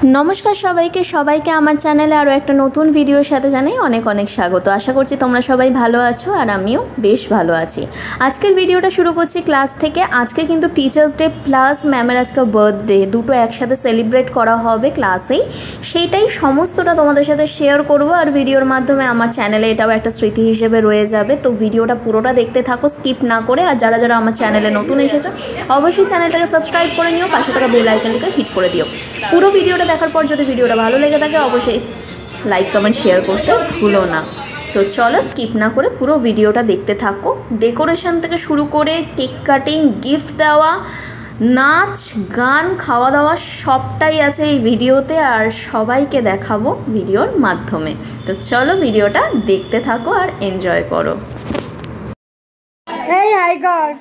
नमस्कार सबाइके सबाइके आमार चैनेले आरो एक नतून भिडियोर साथे जानाई अनेक अनेक स्वागत। आशा करछि तोमरा सबाई भालो आछो और आमिओ बेश भालो आछि। आजकेर भिडियोटा शुरू करछि क्लास थेके। आजके किन्तु टीचार्स डे प्लस मैमेर आजके बार्थडे दुटो एकसाथे सेलिब्रेट करा होबे क्लासेई, सेटाई समस्तटा तोमादेर साथे शेयर करब और भिडियोर माध्यमे आमार चैनेले एटाओ एकटा स्मृति हिसेबे रये जाबे। तो भिडियोटा पुरोटा देखते थाको स्किप ना करे। और जारा जारा आमार चैनेले नतून एसेछो अवश्यई चैनेलटाके साबस्क्राइब करे निओ, पाशे थाका बेल आइकनटाके हिट करे दिओ। पुरो भिडियोटा देखार पर যদি ভিডিওটা ভালো লেগে থাকে অবশ্যই লাইক কমেন্ট শেয়ার করতে ভুলো না। তো চলো স্কিপ না করে পুরো ভিডিওটা দেখতে থাকো। ডেকোরেশন থেকে শুরু করে কেক কাটিং, গিফট দেওয়া, নাচ গান, খাওয়া দাওয়া সবটাই আছে এই ভিডিওতে আর সবাইকে দেখাবো ভিডিওর মাধ্যমে। তো চলো ভিডিওটা দেখতে থাকো আর এনজয় করো। Hey hi God.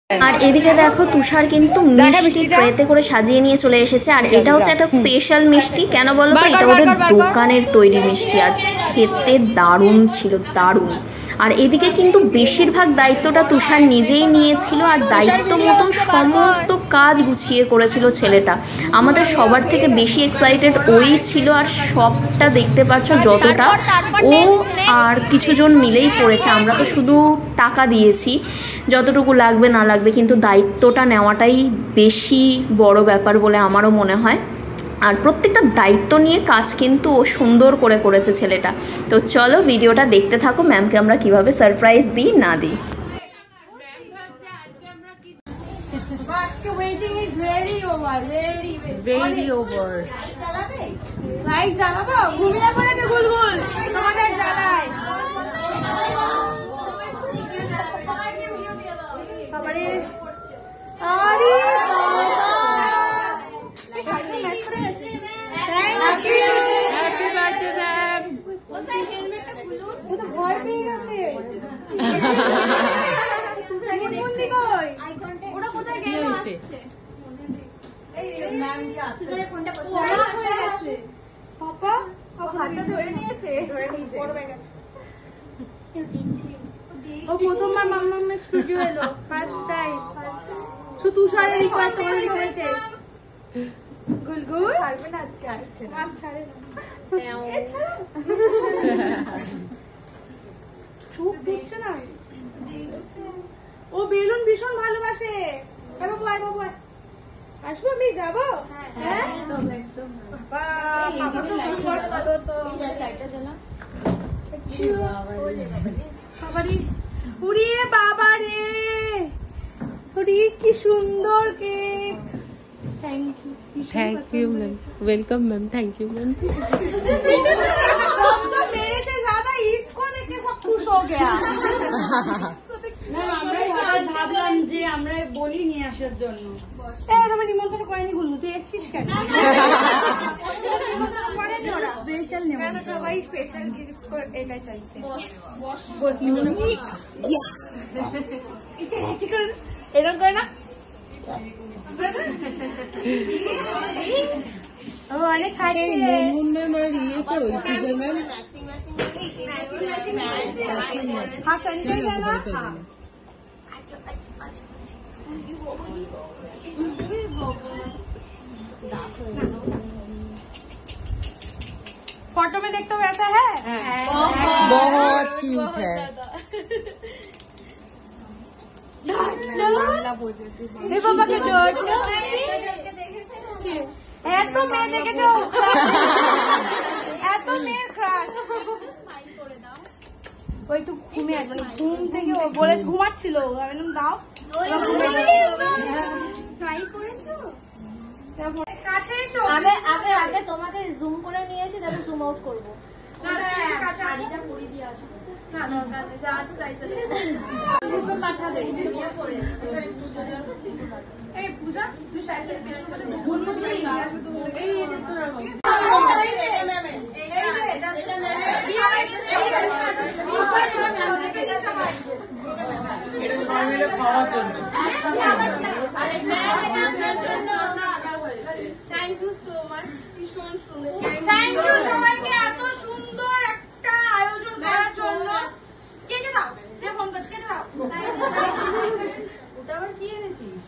আর এদিকে দেখো তুষার কিন্তু মিষ্টি ট্রেতে করে সাজিয়ে নিয়ে চলে এসেছে। আর এটা হচ্ছে একটা স্পেশাল মিষ্টি। কেন বলো তো, এটা ওদের দোকানের তৈরি মিষ্টি আর খেতে দারুণ ছিল, দারুণ। আর এদিকে কিন্তু বেশিরভাগ দায়িত্বটা তুষার নিজেই নিয়েছিল আর দায়িত্ব মতন সমস্ত কাজ গুছিয়ে করেছিল ছেলেটা। আমাদের সবার থেকে বেশি এক্সাইটেড ওই ছিল। আর সবটা দেখতে পাচ্ছ যতটা ও আর কিছুজন মিলেই করেছে। আমরা তো শুধু টাকা দিয়েছি যতটুকু লাগবে না লাগবে, কিন্তু দায়িত্বটা নেওয়াটাই বেশি বড় ব্যাপার বলে আমারও মনে হয়। আর প্রত্যেকটা দায়িত্ব নিয়ে কাজ কিন্তু ও সুন্দর করে করেছে ছেলেটা। তো চলো ভিডিওটা দেখতে থাকো ম্যামকে আমরা কিভাবে সারপ্রাইজ দিই না দিই। প্রথমবার মাম্মামের স্টুডিও এলো, ফার্স্ট টাইম। তুষারের রিকোয়েস্ট করে করেছে গুলগুল ছাড়বে না আজকে, আর ছাড়ে না। চোখ দেখছে না, ও বেলুন ভীষণ ভালোবাসে। আসবো, আমি যাবো। হ্যাঁ বাবা রে, কি সুন্দর cake. Thank you ma'am, welcome ma'am, thank you ma'am. सब तो मेरे से ज्यादा इसको देख के सब खुश हो गया। ভাবলাম যে আমরা বলি নিয়ে আসার জন্য। তোমার নিমন্ত্রণ করেনি গুলু, তুই এসছিস কেন? স্পেশাল নিমন্ত্রণ, সবাই স্পেশাল গিফট এটা চাইছে। এরকম করে না, অনেক খাইছে। फोटो में देखते हो ऐसा है, बहुत क्यूट है। বাবাকে এত মেয়ে দেখেছ, এত মেয়ের ক্রাশ। ওই একটু ঘুমে আসবে, ঘুম থেকে ও বলে ঘুমাচ্ছিল, আমি দাও আগে আগে তোমাকে জুম করে নিয়েছি, তারপর জুম আউট করবো। পাঠাবে এই পূজা, তুই thank you so much. Thank you সবাইকে এত সুন্দর একটা আয়োজন করার জন্য। কেটে দাও, ফোন কেটে দাও। ওটা আবার কি এনেছিস?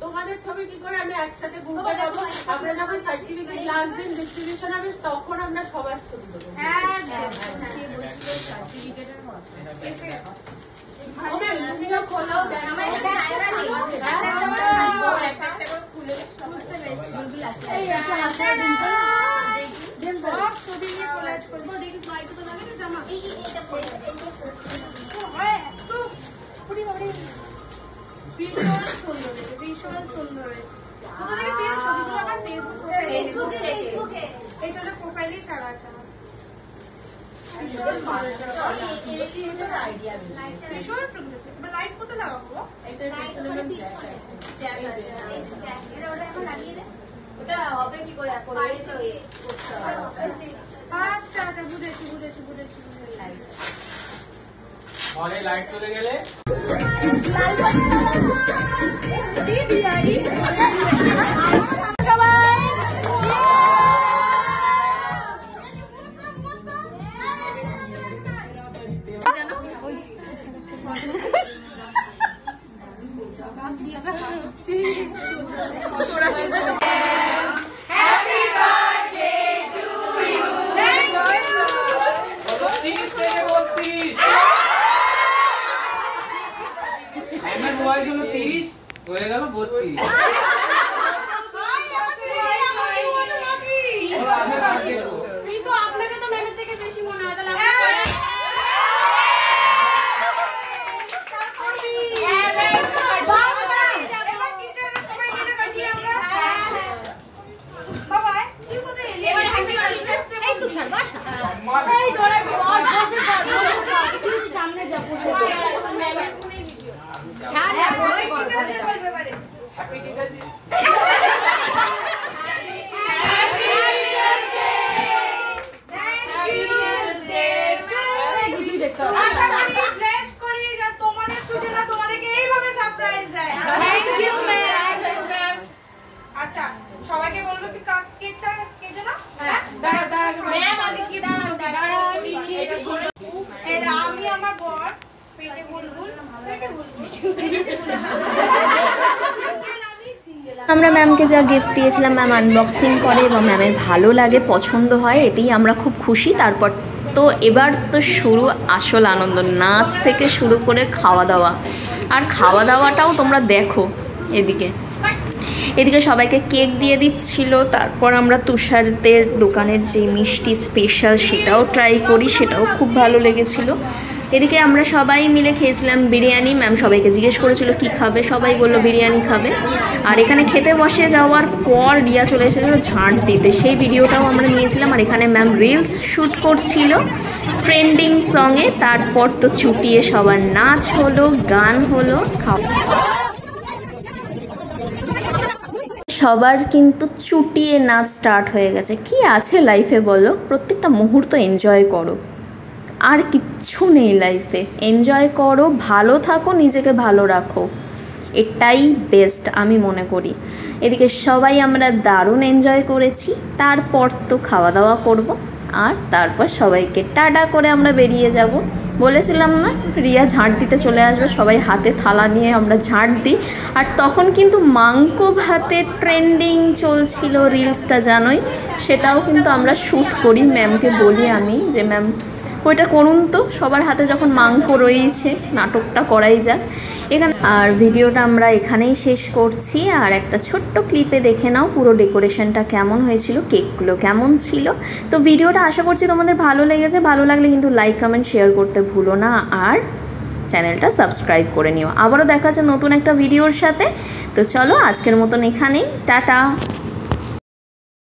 তোমাদের ছবি কি করে আমি একসাথে ঘুরতে যাবো? আমরা যখন সার্টিফিকেট লাস্ট দিন ডিস্ট্রিবিউশন হবে তখন আমরা সবার ছবি দেবো। ভীষণ সুন্দর প্রোফাইলেই ছাড়া আছে ভীষণ সুন্দর। লাইট কোথায় লাগাবো? ওটা হবে কি করে? আচ্ছা আচ্ছা বুঝেছি বুঝেছি বুঝেছি। ঘরে লাইট চলে গেলে বয়স হলো 30 হয়ে গেল 32। কিন্তু আপনাকে তো মেয়েদের থেকে বেশি মনে হয়। তাহলে আচ্ছা সবাইকে বলবো কি কেকটা কেটে না? আমি আমার বর পেটে বুলবুল আমরা ম্যামকে যা গিফট দিয়েছিলাম ম্যাম আনবক্সিং করে এবং ম্যামের ভালো লাগে, পছন্দ হয়, এতেই আমরা খুব খুশি। তারপর তো এবার তো শুরু আসল আনন্দ, নাচ থেকে শুরু করে খাওয়া দাওয়া। আর খাওয়া দাওয়াটাও তোমরা দেখো, এদিকে সবাইকে কেক দিয়ে দিচ্ছিল। তারপর আমরা তুষারদের দোকানের যে মিষ্টি স্পেশাল সেটাও ট্রাই করি, সেটাও খুব ভালো লেগেছিল। এদিকে আমরা সবাই মিলে খেয়েছিলাম বিরিয়ানি। ম্যাম সবাইকে জিজ্ঞেস করেছিল কি খাবে, সবাই বললো বিরিয়ানি খাবে। আর এখানে খেতে বসে যাওয়ার পর রিয়া চলে এসেছিলো ঝাঁট দিতে, সেই ভিডিওটাও আমরা নিয়েছিলাম। আর এখানে ম্যাম রিলস শ্যুট করছিল ট্রেন্ডিং সঙে। তারপর তো চুটিয়ে সবার নাচ হলো, গান হলো, খাওয়া। সবার কিন্তু চুটিয়ে নাচ স্টার্ট হয়ে গেছে। কি আছে লাইফে বলো, প্রত্যেকটা মুহূর্ত এনজয় করো, আর কিচ্ছু নেই লাইফে। এনজয় করো, ভালো থাকো, নিজেকে ভালো রাখো, এটাই বেস্ট আমি মনে করি। এদিকে সবাই আমরা দারুণ এনজয় করেছি। তারপর তো খাওয়া দাওয়া করব, আর তারপর সবাইকে টাটা করে আমরা বেরিয়ে যাব। বলেছিলাম না রিয়া ঝাঁট দিতে চলে আসবে, সবাই হাতে থালা নিয়ে আমরা ঝাঁট দিই। আর তখন কিন্তু মাংকো ভাতের ট্রেন্ডিং চলছিল, রিলসটা জানোই, সেটাও কিন্তু আমরা শ্যুট করি। ম্যামকে বলি আমি যে ম্যাম ওইটা করুন তো, সবার হাতে যখন মাংস রয়েছে নাটকটা করাই যাক এখানে। আর ভিডিওটা আমরা এখানেই শেষ করছি। আর একটা ছোট্ট ক্লিপে দেখে নাও পুরো ডেকোরেশনটা কেমন হয়েছিল, কেকগুলো কেমন ছিল। তো ভিডিওটা আশা করছি তোমাদের ভালো লেগেছে। ভালো লাগলে কিন্তু লাইক কমেন্ট শেয়ার করতে ভুলো না, আর চ্যানেলটা সাবস্ক্রাইব করে নিও। আবারও দেখা যাচ্ছে নতুন একটা ভিডিওর সাথে। তো চলো আজকের মতন এখানেই, টাটা।